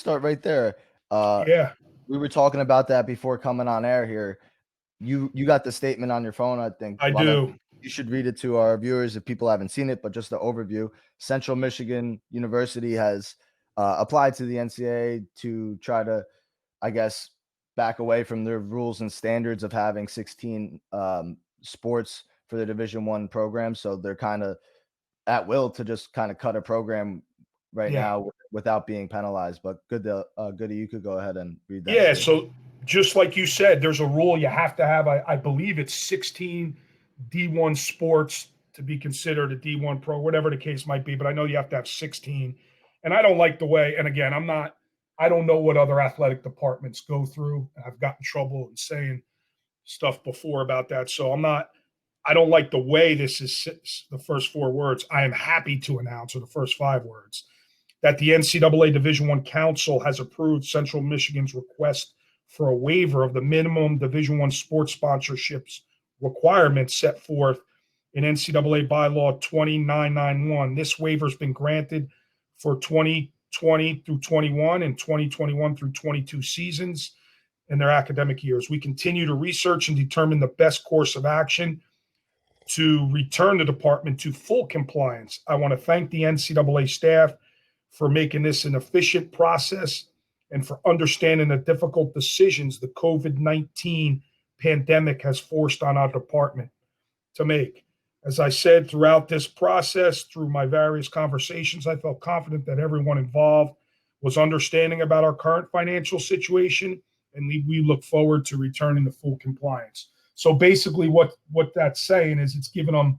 start right there. Uh, Yeah, we were talking about that before coming on air here. You got the statement on your phone. I think I why don't do. you should read it to our viewers if people haven't seen it, but just the overview. Central Michigan University has applied to the NCAA to try to, I guess, back away from their rules and standards of having 16 sports for the Division One program. So they're kind of at will to just kind of cut a program right Yeah. now without being penalized. But Goody, you could go ahead and read that Yeah. statement. So just like you said, there's a rule you have to have. I believe it's 16 D1 sports to be considered a D1 pro, whatever the case might be. But I know you have to have 16. And I don't like the way, and again, I don't know what other athletic departments go through. I've gotten trouble in saying stuff before about that. So I don't like the way this is the first four words. I am happy to announce, or the first five words, that the NCAA Division I Council has approved Central Michigan's request for a waiver of the minimum Division I sports sponsorships requirements set forth in NCAA bylaw 2991. This waiver has been granted for 2020 through 21 and 2021 through 22 seasons in their academic years. We continue to research and determine the best course of action to return the department to full compliance. I want to thank the NCAA staff for making this an efficient process and for understanding the difficult decisions the COVID-19 pandemic has forced on our department to make. As I said, throughout this process, through my various conversations, I felt confident that everyone involved was understanding about our current financial situation, and we look forward to returning to full compliance. So basically, what that's saying is it's given them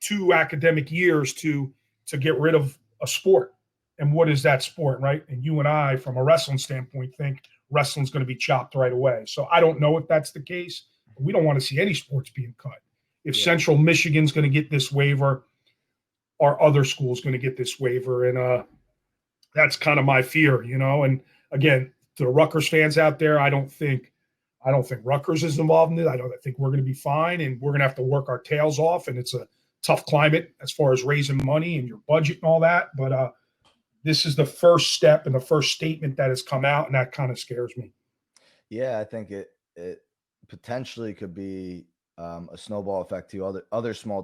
2 academic years to get rid of a sport. And what is that sport, right? And you and I, from a wrestling standpoint, think wrestling's going to be chopped right away. So I don't know if that's the case. But we don't want to see any sports being cut. If Yeah. Central Michigan's going to get this waiver, are other schools going to get this waiver? And that's kind of my fear, you know. And again, to the Rutgers fans out there, I don't think Rutgers is involved in it. I think we're going to be fine, and we're going to have to work our tails off. And it's a tough climate as far as raising money and your budget and all that. But this is the first step and the first statement that has come out, and that kind of scares me. Yeah, I think it potentially could be a snowball effect to other small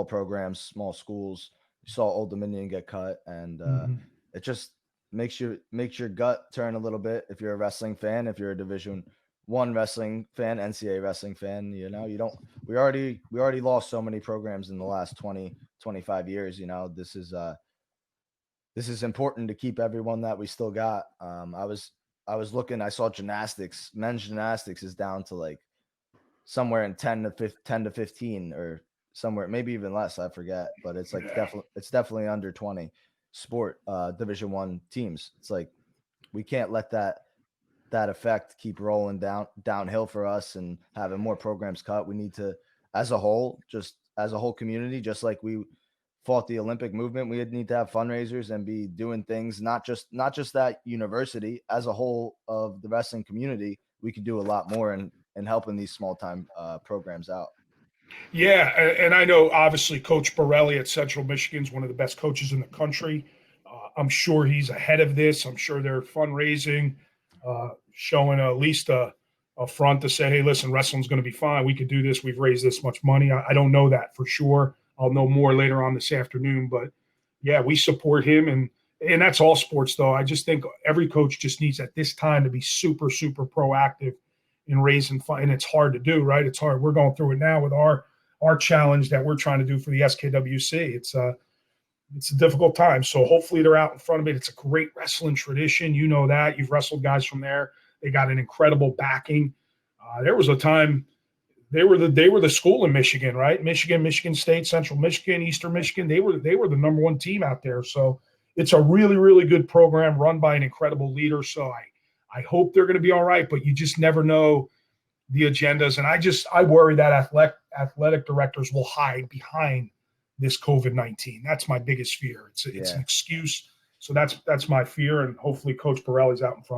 programs, small schools. You saw Old Dominion get cut, and it just makes your gut turn a little bit if you're a wrestling fan. If you're a Division I wrestling fan, NCAA wrestling fan, you know, you don't. We already lost so many programs in the last 20-25 years. You know, this is important to keep everyone that we still got. I was looking, I saw gymnastics, men's gymnastics is down to like somewhere in 10 to 15 or somewhere, maybe even less. I forget, but it's like definitely under 20 sport, Division I teams. It's like, we can't let that effect keep rolling downhill for us and having more programs cut. We need to, as a whole, just as a whole community, just like we fought the Olympic movement, we need to have fundraisers and be doing things, not just that university, as a whole of the wrestling community. We could do a lot more in helping these small time programs out. Yeah, and I know obviously Coach Borelli at Central Michigan is one of the best coaches in the country. I'm sure he's ahead of this. I'm sure they're fundraising, showing at least a front to say, hey, listen, wrestling's going to be fine. We could do this. We've raised this much money. I don't know that for sure. I'll know more later on this afternoon. But yeah, we support him. And that's all sports, though. I just think every coach just needs at this time to be super, super proactive in raising funds. And it's hard to do, right? It's hard. We're going through it now with our challenge that we're trying to do for the SKWC. It's a difficult time. So hopefully they're out in front of it. It's a great wrestling tradition. You know that. You've wrestled guys from there. They got an incredible backing. There was a time they were the school in Michigan, right? Michigan State, Central Michigan, Eastern Michigan. They were the number one team out there. So it's a really, really good program run by an incredible leader. So I hope they're going to be all right, but you just never know the agendas. And I worry that athletic directors will hide behind this COVID-19. That's my biggest fear. It's an excuse. So that's my fear. And hopefully Coach Borelli's out in front.